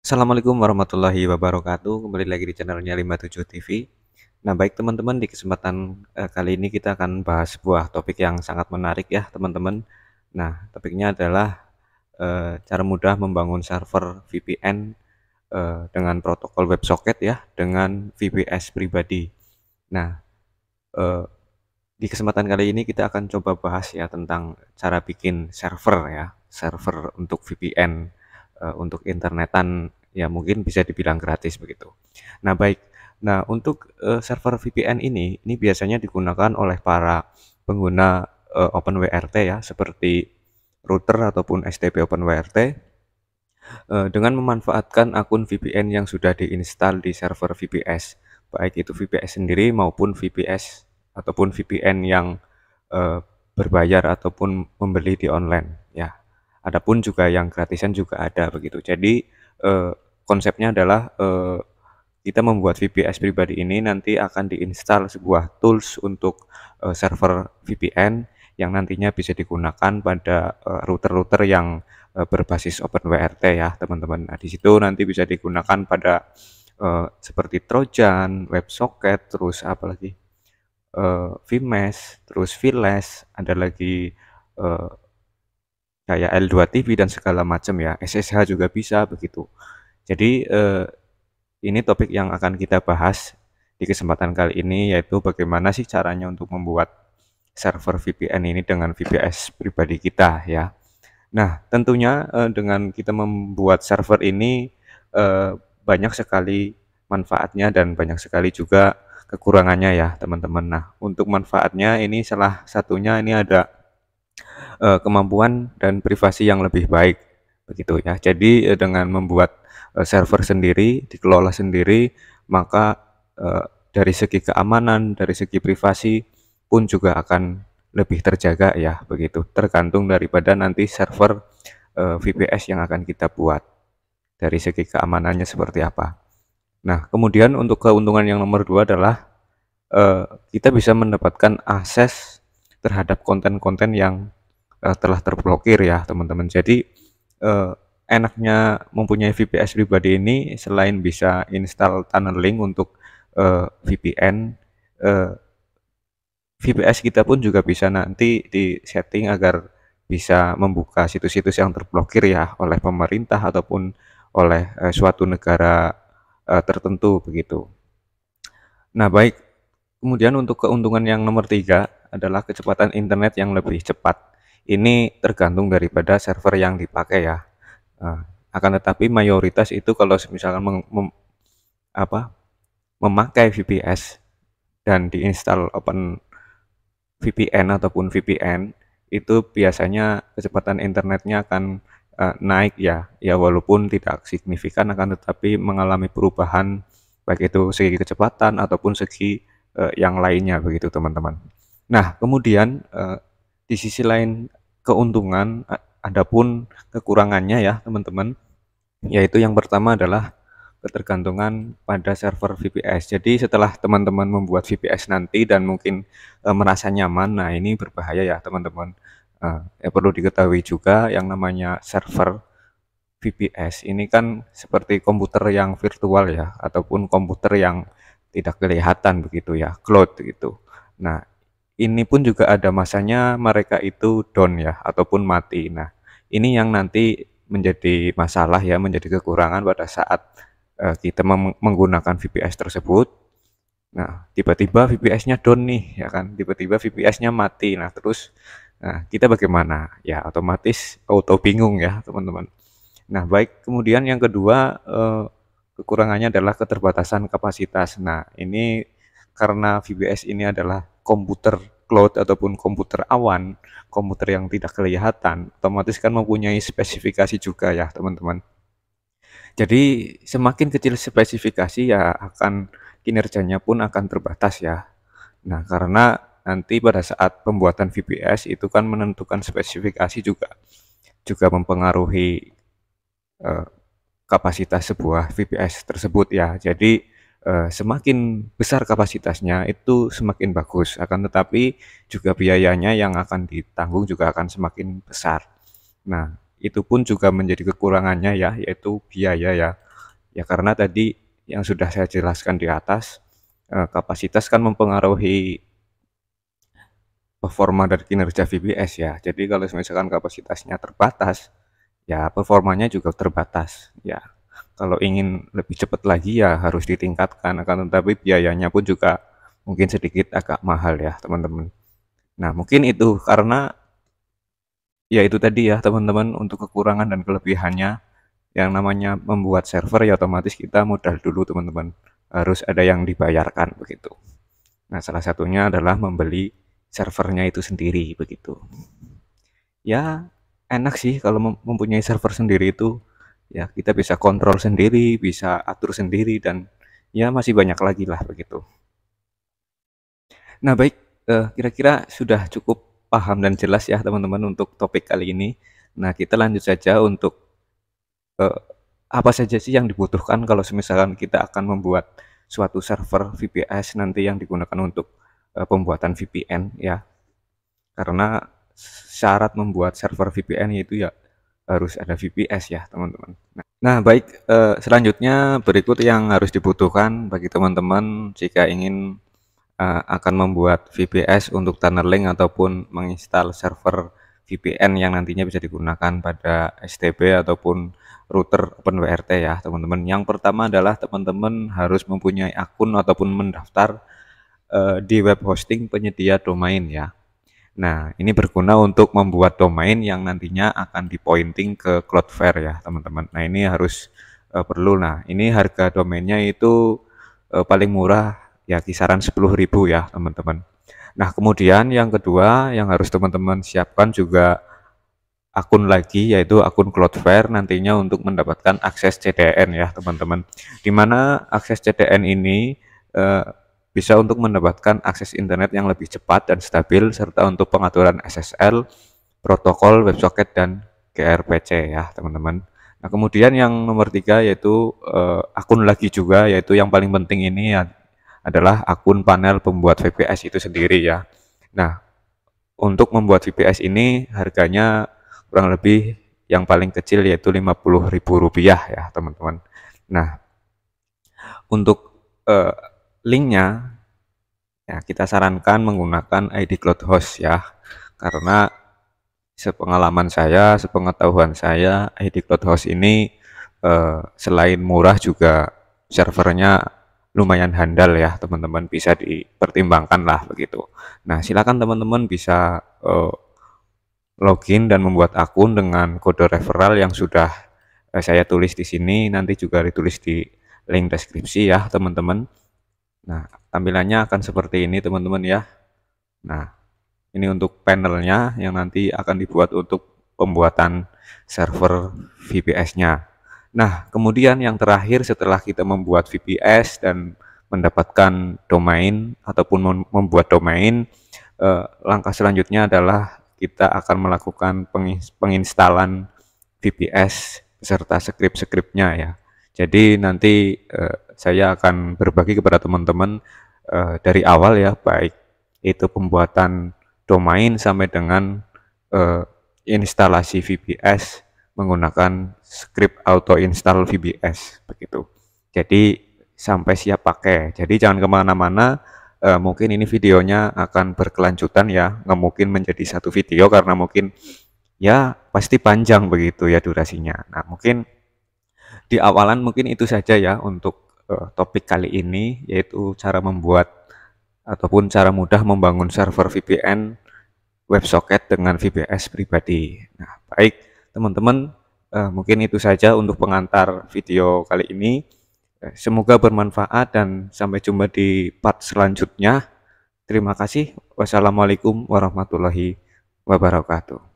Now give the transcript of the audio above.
Assalamualaikum warahmatullahi wabarakatuh. Kembali lagi di channelnya 57 TV. Nah, baik teman-teman, di kesempatan kali ini kita akan bahas sebuah topik yang sangat menarik ya, teman-teman. Nah, topiknya adalah cara mudah membangun server VPN dengan protokol WebSocket ya, dengan VPS pribadi. Nah, eh, di kesempatan kali ini kita akan coba bahas ya tentang cara bikin server ya, server untuk VPN, untuk internetan ya mungkin bisa dibilang gratis begitu. Nah baik, nah untuk server VPN ini biasanya digunakan oleh para pengguna OpenWRT ya, seperti router ataupun STP OpenWRT dengan memanfaatkan akun VPN yang sudah diinstal di server VPS, baik itu VPS sendiri maupun VPS ataupun VPN yang eh, berbayar ataupun membeli di online ya. Adapun juga yang gratisan juga ada begitu. Jadi eh, konsepnya adalah kita membuat VPS pribadi ini nanti akan diinstal sebuah tools untuk server VPN yang nantinya bisa digunakan pada router-router yang berbasis OpenWRT ya teman-teman. Nah di situ nanti bisa digunakan pada seperti Trojan, WebSocket, terus apa lagi vMesh, terus VLAS, ada lagi eh, kayak L2TV dan segala macam ya, SSH juga bisa begitu. Jadi ini topik yang akan kita bahas di kesempatan kali ini, yaitu bagaimana sih caranya untuk membuat server VPN ini dengan VPS pribadi kita ya. Nah, tentunya dengan kita membuat server ini eh, banyak sekali manfaatnya dan banyak sekali juga kekurangannya ya, teman-teman. Nah, untuk manfaatnya ini salah satunya ini ada kemampuan dan privasi yang lebih baik begitu ya. Jadi dengan membuat server sendiri, dikelola sendiri, maka dari segi keamanan, dari segi privasi pun juga akan lebih terjaga ya begitu. Tergantung daripada nanti server VPS yang akan kita buat dari segi keamanannya seperti apa. Nah, kemudian untuk keuntungan yang nomor dua adalah kita bisa mendapatkan akses terhadap konten-konten yang telah terblokir ya teman-teman. Jadi enaknya mempunyai VPS pribadi ini selain bisa install tunneling untuk VPN, VPS kita pun juga bisa nanti di setting agar bisa membuka situs-situs yang terblokir ya oleh pemerintah ataupun oleh suatu negara tertentu begitu. Nah baik, kemudian untuk keuntungan yang nomor tiga adalah kecepatan internet yang lebih cepat. Ini tergantung daripada server yang dipakai ya. Nah, akan tetapi mayoritas itu kalau misalkan memakai VPS dan diinstal Open VPN ataupun VPN, itu biasanya kecepatan internetnya akan naik ya. Ya walaupun tidak signifikan akan tetapi mengalami perubahan baik itu segi kecepatan ataupun segi yang lainnya begitu teman-teman. Nah, kemudian di sisi lain keuntungan adapun kekurangannya ya teman-teman, yaitu yang pertama adalah ketergantungan pada server VPS. Jadi setelah teman-teman membuat VPS nanti dan mungkin merasa nyaman, nah ini berbahaya ya teman-teman. Perlu diketahui juga yang namanya server VPS ini kan seperti komputer yang virtual ya, ataupun komputer yang tidak kelihatan begitu ya, cloud gitu. Nah, ini pun juga ada masanya mereka itu down ya, ataupun mati. Nah, ini yang nanti menjadi masalah ya, menjadi kekurangan pada saat kita menggunakan VPS tersebut. Nah, tiba-tiba VPS-nya down nih, ya kan? Tiba-tiba VPS-nya mati. Nah, terus, nah, kita bagaimana? Ya, otomatis auto bingung ya, teman-teman. Nah, baik. Kemudian yang kedua, kekurangannya adalah keterbatasan kapasitas. Nah, ini karena VPS ini adalah komputer cloud ataupun komputer awan, komputer yang tidak kelihatan, otomatis kan mempunyai spesifikasi juga ya, teman-teman. Jadi semakin kecil spesifikasi ya akan kinerjanya pun akan terbatas ya. Nah, karena nanti pada saat pembuatan VPS itu kan menentukan spesifikasi juga mempengaruhi eh, kapasitas sebuah VPS tersebut ya. Jadi semakin besar kapasitasnya itu semakin bagus. Akan tetapi juga biayanya yang akan ditanggung juga akan semakin besar. Nah, itu pun juga menjadi kekurangannya ya, yaitu biaya ya. Ya karena tadi yang sudah saya jelaskan di atas, kapasitas kan mempengaruhi performa dari kinerja VPS ya. Jadi kalau misalkan kapasitasnya terbatas, ya performanya juga terbatas. Ya, kalau ingin lebih cepat lagi ya harus ditingkatkan, akan tetapi biayanya pun juga mungkin sedikit agak mahal ya teman-teman. Nah mungkin itu karena ya itu tadi ya teman-teman, untuk kekurangan dan kelebihannya. Yang namanya membuat server ya otomatis kita modal dulu teman-teman, harus ada yang dibayarkan begitu. Nah salah satunya adalah membeli servernya itu sendiri begitu. Ya enak sih kalau mempunyai server sendiri itu, ya kita bisa kontrol sendiri, bisa atur sendiri, dan ya masih banyak lagi lah begitu. Nah baik, kira-kira sudah cukup paham dan jelas ya teman-teman untuk topik kali ini. Nah kita lanjut saja untuk eh, apa saja sih yang dibutuhkan kalau misalkan kita akan membuat suatu server VPS nanti yang digunakan untuk pembuatan VPN ya. Karena syarat membuat server VPN itu ya harus ada VPS ya teman-teman. Nah baik, selanjutnya berikut yang harus dibutuhkan bagi teman-teman jika ingin akan membuat VPS untuk tunneling ataupun menginstal server VPN yang nantinya bisa digunakan pada STB ataupun router OpenWRT ya teman-teman. Yang pertama adalah teman-teman harus mempunyai akun ataupun mendaftar di web hosting penyedia domain ya. Nah, ini berguna untuk membuat domain yang nantinya akan dipointing ke Cloudflare ya teman-teman. Nah, ini harus perlu. Nah, ini harga domainnya itu paling murah ya kisaran 10.000 ya teman-teman. Nah kemudian yang kedua yang harus teman-teman siapkan juga akun lagi, yaitu akun Cloudflare nantinya untuk mendapatkan akses CDN ya teman-teman. Dimana akses CDN ini eh, bisa untuk mendapatkan akses internet yang lebih cepat dan stabil, serta untuk pengaturan SSL, protokol, WebSocket, dan gRPC ya teman-teman. Nah kemudian yang nomor tiga yaitu akun lagi juga, yaitu yang paling penting ini ya adalah akun panel pembuat VPS itu sendiri ya. Nah, untuk membuat VPS ini harganya kurang lebih yang paling kecil yaitu Rp50.000 ya, teman-teman. Nah, untuk linknya ya kita sarankan menggunakan ID Cloud Host ya. Karena sepengalaman saya, sepengetahuan saya, ID Cloud Host ini selain murah juga servernya lumayan handal ya teman-teman, bisa dipertimbangkan lah begitu. Nah silakan teman-teman bisa login dan membuat akun dengan kode referral yang sudah saya tulis di sini, nanti juga ditulis di link deskripsi ya teman-teman. Nah tampilannya akan seperti ini teman-teman ya. Nah ini untuk panelnya yang nanti akan dibuat untuk pembuatan server VPS-nya. Nah, kemudian yang terakhir setelah kita membuat VPS dan mendapatkan domain ataupun membuat domain, langkah selanjutnya adalah kita akan melakukan penginstalan VPS beserta skrip-skripnya ya. Jadi nanti saya akan berbagi kepada teman-teman dari awal ya, baik itu pembuatan domain sampai dengan instalasi VPS menggunakan script auto install VPS begitu. Jadi sampai siap pakai. Jadi jangan kemana-mana. Mungkin ini videonya akan berkelanjutan ya, nggak mungkin menjadi satu video karena mungkin ya pasti panjang begitu ya durasinya. Nah mungkin di awalan mungkin itu saja ya untuk topik kali ini, yaitu cara membuat ataupun cara mudah membangun server VPN WebSocket dengan VPS pribadi. Nah, baik teman-teman, mungkin itu saja untuk pengantar video kali ini. Semoga bermanfaat dan sampai jumpa di part selanjutnya. Terima kasih. Wassalamualaikum warahmatullahi wabarakatuh.